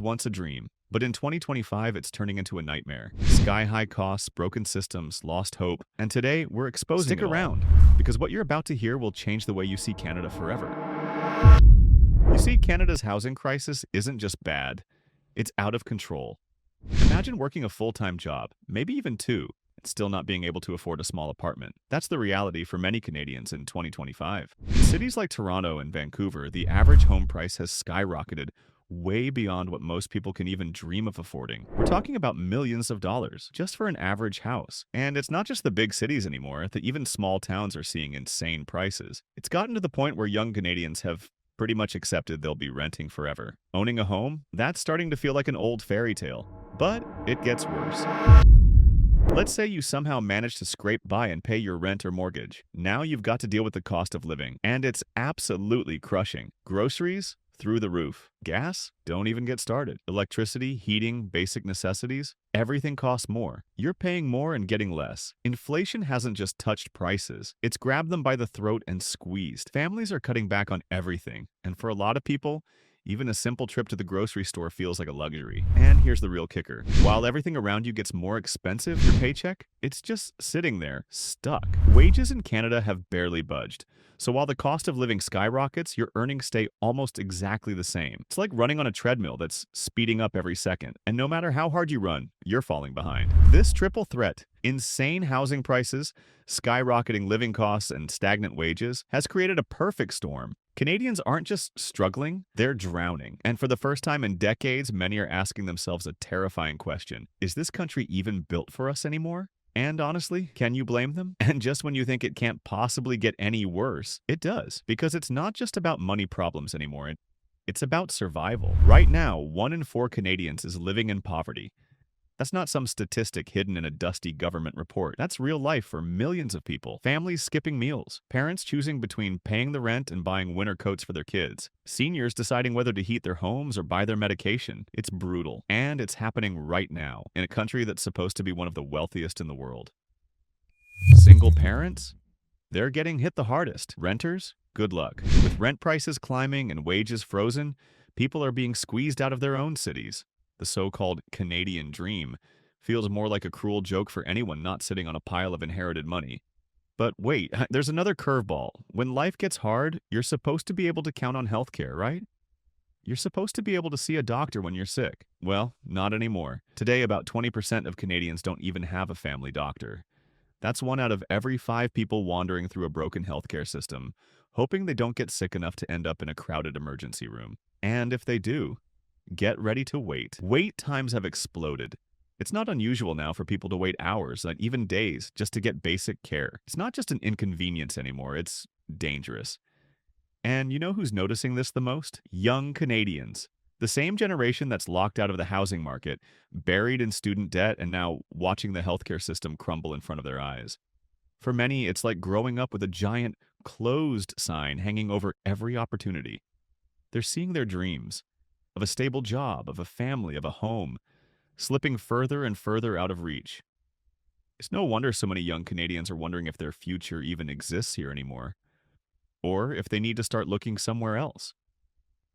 was once a dream, but in 2025 it's turning into a nightmare. Sky-high costs, broken systems, lost hope, and today we're exposing it all. Stick around, because what you're about to hear will change the way you see Canada forever. You see, Canada's housing crisis isn't just bad, it's out of control. Imagine working a full-time job, maybe even two, and still not being able to afford a small apartment. That's the reality for many Canadians in 2025. In cities like Toronto and Vancouver, the average home price has skyrocketed way beyond what most people can even dream of affording. We're talking about millions of dollars just for an average house. And it's not just the big cities anymore, that even small towns are seeing insane prices. It's gotten to the point where young Canadians have pretty much accepted they'll be renting forever. Owning a home, that's starting to feel like an old fairy tale. But it gets worse. Let's say you somehow manage to scrape by and pay your rent or mortgage. Now you've got to deal with the cost of living, and it's absolutely crushing. Groceries? Through the roof. Gas? Don't even get started. Electricity, heating, basic necessities? Everything costs more. You're paying more and getting less. Inflation hasn't just touched prices. It's grabbed them by the throat and squeezed. Families are cutting back on everything. And for a lot of people, even a simple trip to the grocery store feels like a luxury. And here's the real kicker. While everything around you gets more expensive, your paycheck, it's just sitting there, stuck. Wages in Canada have barely budged. So while the cost of living skyrockets, your earnings stay almost exactly the same. It's like running on a treadmill that's speeding up every second. And no matter how hard you run, you're falling behind. This triple threat, insane housing prices, skyrocketing living costs, and stagnant wages, has created a perfect storm. Canadians aren't just struggling, they're drowning. And for the first time in decades, many are asking themselves a terrifying question. Is this country even built for us anymore? And honestly, can you blame them? And just when you think it can't possibly get any worse, it does. Because it's not just about money problems anymore. It's about survival. Right now, 1 in 4 Canadians is living in poverty. That's not some statistic hidden in a dusty government report. That's real life for millions of people. Families skipping meals. Parents choosing between paying the rent and buying winter coats for their kids. Seniors deciding whether to heat their homes or buy their medication. It's brutal. And it's happening right now in a country that's supposed to be one of the wealthiest in the world. Single parents? They're getting hit the hardest. Renters? Good luck. With rent prices climbing and wages frozen, people are being squeezed out of their own cities. The so-called Canadian dream feels more like a cruel joke for anyone not sitting on a pile of inherited money. But wait, there's another curveball. When life gets hard, you're supposed to be able to count on healthcare, right? You're supposed to be able to see a doctor when you're sick. Well, not anymore. Today, about 20% of Canadians don't even have a family doctor. That's 1 out of every 5 people wandering through a broken healthcare system, hoping they don't get sick enough to end up in a crowded emergency room. And if they do, get ready to wait. Wait times have exploded. It's not unusual now for people to wait hours and even days just to get basic care. It's not just an inconvenience anymore, it's dangerous. And you know who's noticing this the most? Young Canadians. The same generation that's locked out of the housing market, buried in student debt, and now watching the healthcare system crumble in front of their eyes. For many, it's like growing up with a giant closed sign hanging over every opportunity. They're seeing their dreams of a stable job, of a family, of a home, slipping further and further out of reach. It's no wonder so many young Canadians are wondering if their future even exists here anymore, or if they need to start looking somewhere else.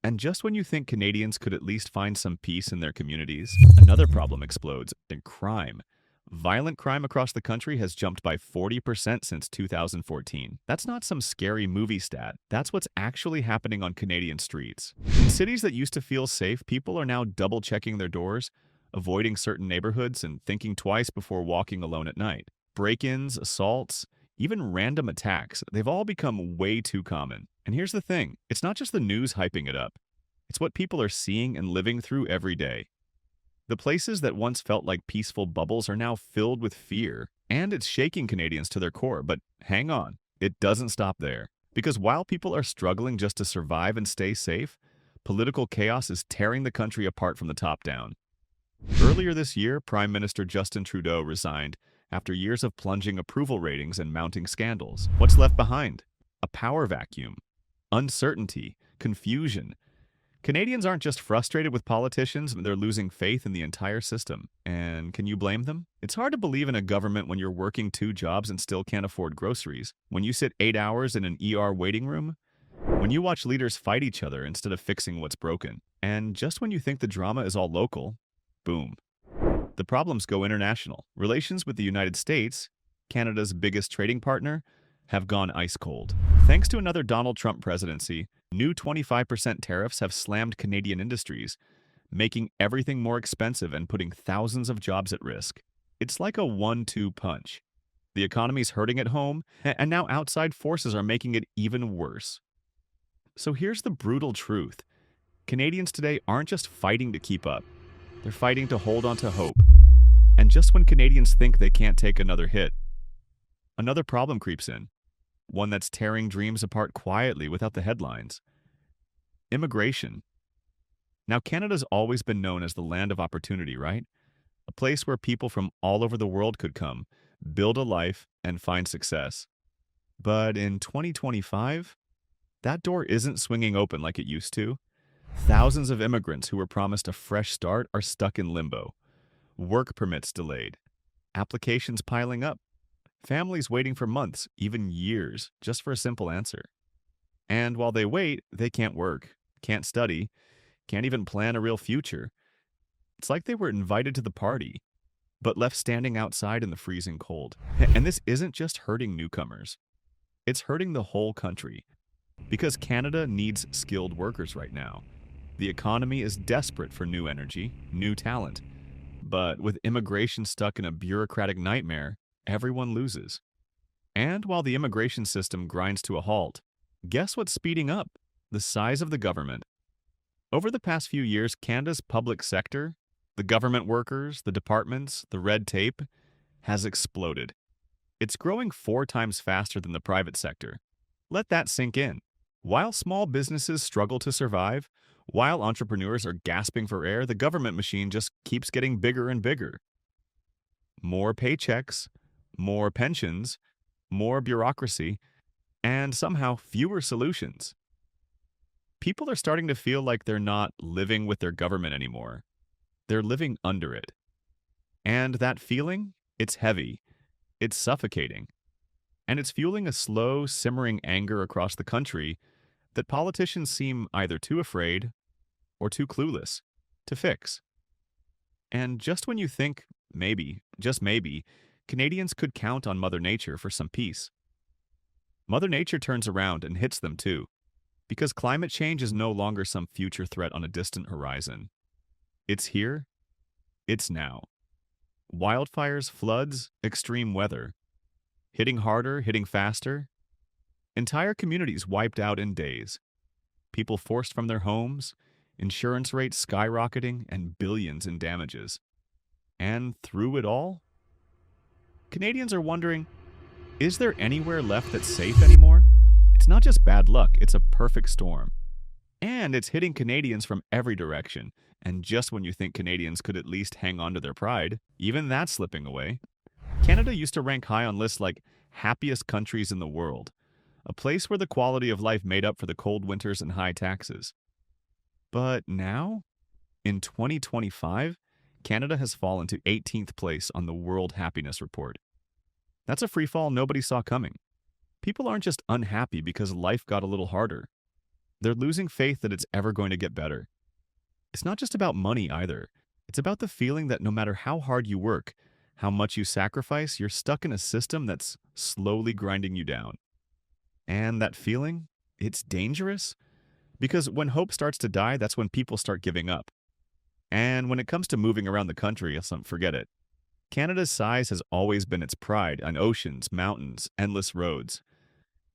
And just when you think Canadians could at least find some peace in their communities, another problem explodes in crime. Violent crime across the country has jumped by 40% since 2014. That's not some scary movie stat. That's what's actually happening on Canadian streets. In cities that used to feel safe, people are now double-checking their doors, avoiding certain neighborhoods, and thinking twice before walking alone at night. Break-ins, assaults, even random attacks, they've all become way too common. And here's the thing, it's not just the news hyping it up. It's what people are seeing and living through every day. The places that once felt like peaceful bubbles are now filled with fear, and it's shaking Canadians to their core. But hang on, it doesn't stop there. Because while people are struggling just to survive and stay safe, political chaos is tearing the country apart from the top down. Earlier this year, Prime Minister Justin Trudeau resigned after years of plunging approval ratings and mounting scandals. What's left behind? A power vacuum, uncertainty, confusion. Canadians aren't just frustrated with politicians, they're losing faith in the entire system. And can you blame them? It's hard to believe in a government when you're working 2 jobs and still can't afford groceries. When you sit 8 hours in an ER waiting room, When you watch leaders fight each other instead of fixing what's broken, and just when you think the drama is all local, boom, the problems go international. Relations with the United States, Canada's biggest trading partner, have gone ice cold. Thanks to another Donald Trump presidency, new 25% tariffs have slammed Canadian industries, making everything more expensive and putting thousands of jobs at risk. It's like a 1-2 punch. The economy's hurting at home, and now outside forces are making it even worse. So here's the brutal truth. Canadians today aren't just fighting to keep up. They're fighting to hold on to hope. And just when Canadians think they can't take another hit, another problem creeps in. One that's tearing dreams apart quietly without the headlines. Immigration. Now, Canada's always been known as the land of opportunity, right? A place where people from all over the world could come, build a life, and find success. But in 2025, that door isn't swinging open like it used to. Thousands of immigrants who were promised a fresh start are stuck in limbo. Work permits delayed. Applications piling up. Families waiting for months, even years, just for a simple answer. And while they wait, they can't work, can't study, can't even plan a real future. It's like they were invited to the party, but left standing outside in the freezing cold. And this isn't just hurting newcomers. It's hurting the whole country. Because Canada needs skilled workers right now. The economy is desperate for new energy, new talent. But with immigration stuck in a bureaucratic nightmare, everyone loses. And while the immigration system grinds to a halt, guess what's speeding up? The size of the government. Over the past few years, Canada's public sector, the government workers, the departments, the red tape, has exploded. It's growing 4 times faster than the private sector. Let that sink in. While small businesses struggle to survive, while entrepreneurs are gasping for air, the government machine just keeps getting bigger and bigger. More paychecks, more pensions, more bureaucracy, and somehow fewer solutions. People are starting to feel like they're not living with their government anymore. They're living under it. And that feeling, it's heavy, it's suffocating, and it's fueling a slow, simmering anger across the country that politicians seem either too afraid or too clueless to fix. And just when you think, maybe, just maybe, Canadians could count on Mother Nature for some peace, Mother Nature turns around and hits them too, because climate change is no longer some future threat on a distant horizon. It's here, it's now. Wildfires, floods, extreme weather. Hitting harder, hitting faster. Entire communities wiped out in days. People forced from their homes, insurance rates skyrocketing, and billions in damages. And through it all, Canadians are wondering, is there anywhere left that's safe anymore? It's not just bad luck, it's a perfect storm. And it's hitting Canadians from every direction. And just when you think Canadians could at least hang on to their pride, even that's slipping away. Canada used to rank high on lists like happiest countries in the world, a place where the quality of life made up for the cold winters and high taxes. But now, in 2025, Canada has fallen to 18th place on the World Happiness Report. That's a free fall nobody saw coming. People aren't just unhappy because life got a little harder. They're losing faith that it's ever going to get better. It's not just about money either. It's about the feeling that no matter how hard you work, how much you sacrifice, you're stuck in a system that's slowly grinding you down. And that feeling, it's dangerous because when hope starts to die, that's when people start giving up. And when it comes to moving around the country, forget it. Canada's size has always been its pride on oceans, mountains, endless roads.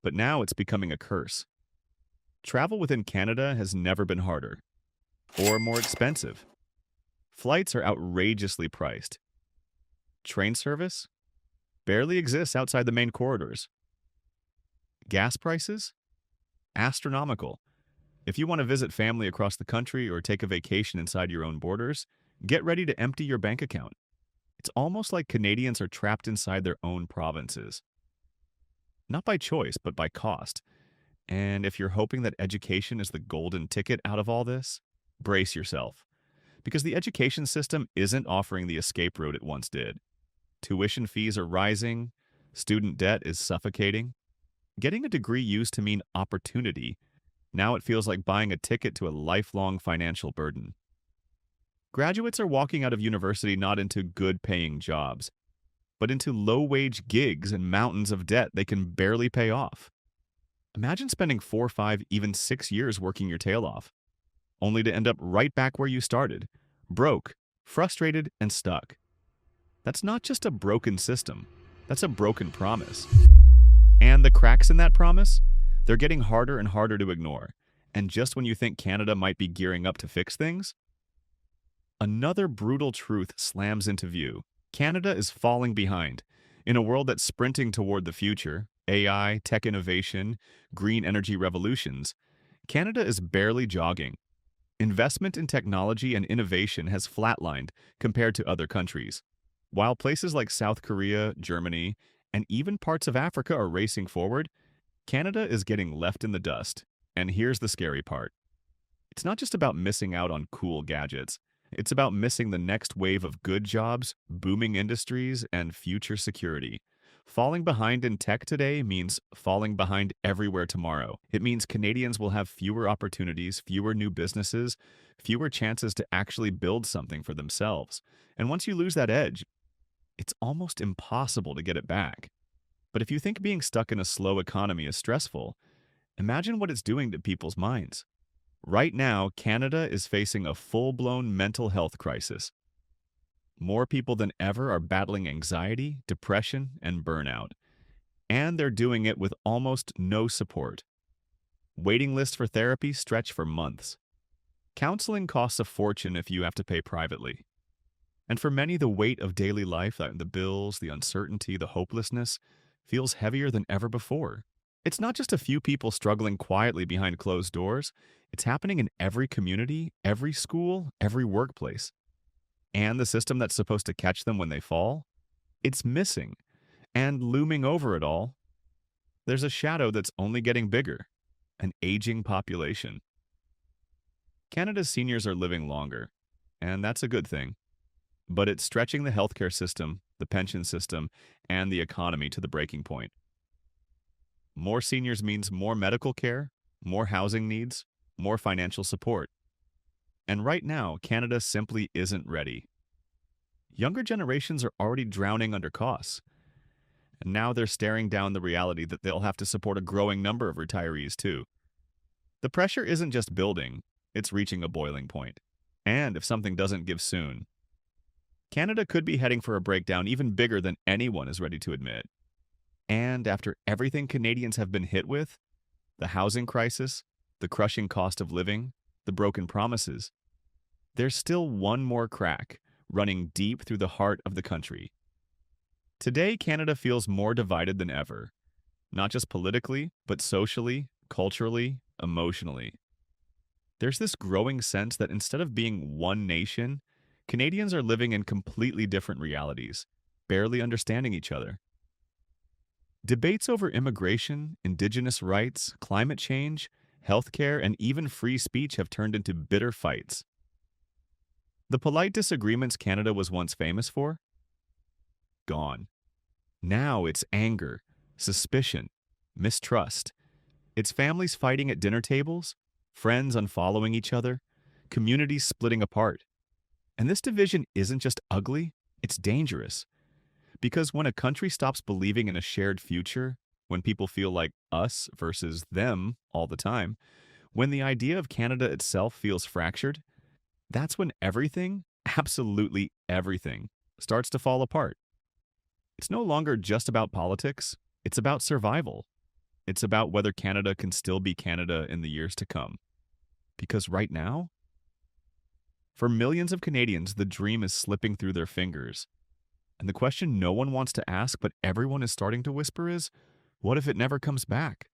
But now it's becoming a curse. Travel within Canada has never been harder or more expensive. Flights are outrageously priced. Train service barely exists outside the main corridors. Gas prices? Astronomical. If you want to visit family across the country or take a vacation inside your own borders, get ready to empty your bank account. It's almost like Canadians are trapped inside their own provinces. Not by choice, but by cost. And if you're hoping that education is the golden ticket out of all this, brace yourself. Because the education system isn't offering the escape route it once did. Tuition fees are rising, student debt is suffocating. Getting a degree used to mean opportunity Now it feels like buying a ticket to a lifelong financial burden. Graduates are walking out of university not into good-paying jobs, but into low-wage gigs and mountains of debt they can barely pay off. Imagine spending 4, 5, even 6 years working your tail off, only to end up right back where you started, broke, frustrated, and stuck. That's not just a broken system, that's a broken promise. And the cracks in that promise? They're getting harder and harder to ignore. And just when you think Canada might be gearing up to fix things, another brutal truth slams into view. Canada is falling behind. In a world that's sprinting toward the future, AI, tech innovation, green energy revolutions, Canada is barely jogging. Investment in technology and innovation has flatlined compared to other countries. While places like South Korea, Germany, and even parts of Africa are racing forward, Canada is getting left in the dust. And here's the scary part. It's not just about missing out on cool gadgets. It's about missing the next wave of good jobs, booming industries, and future security. Falling behind in tech today means falling behind everywhere tomorrow. It means Canadians will have fewer opportunities, fewer new businesses, fewer chances to actually build something for themselves. And once you lose that edge, it's almost impossible to get it back. But if you think being stuck in a slow economy is stressful, imagine what it's doing to people's minds. Right now, Canada is facing a full-blown mental health crisis. More people than ever are battling anxiety, depression, and burnout. And they're doing it with almost no support. Waiting lists for therapy stretch for months. Counseling costs a fortune if you have to pay privately. And for many, the weight of daily life, the bills, the uncertainty, the hopelessness, feels heavier than ever before. It's not just a few people struggling quietly behind closed doors. It's happening in every community, every school, every workplace. And the system that's supposed to catch them when they fall? It's missing. And looming over it all, there's a shadow that's only getting bigger: an aging population. Canada's seniors are living longer, and that's a good thing. But it's stretching the healthcare system, the pension system, and the economy to the breaking point. More seniors means more medical care, more housing needs, more financial support. And right now, Canada simply isn't ready. Younger generations are already drowning under costs. And now they're staring down the reality that they'll have to support a growing number of retirees too. The pressure isn't just building, it's reaching a boiling point. And if something doesn't give soon, Canada could be heading for a breakdown even bigger than anyone is ready to admit. And after everything Canadians have been hit with, the housing crisis, the crushing cost of living, the broken promises, there's still one more crack running deep through the heart of the country. Today, Canada feels more divided than ever, not just politically, but socially, culturally, emotionally. There's this growing sense that instead of being one nation, Canadians are living in completely different realities, barely understanding each other. Debates over immigration, Indigenous rights, climate change, healthcare, and even free speech have turned into bitter fights. The polite disagreements Canada was once famous for? Gone. Now it's anger, suspicion, mistrust. It's families fighting at dinner tables, friends unfollowing each other, communities splitting apart. And this division isn't just ugly, it's dangerous. Because when a country stops believing in a shared future, when people feel like us versus them all the time, when the idea of Canada itself feels fractured, that's when everything, absolutely everything, starts to fall apart. It's no longer just about politics, it's about survival. It's about whether Canada can still be Canada in the years to come. Because right now, for millions of Canadians, the dream is slipping through their fingers. And the question no one wants to ask, but everyone is starting to whisper is, what if it never comes back?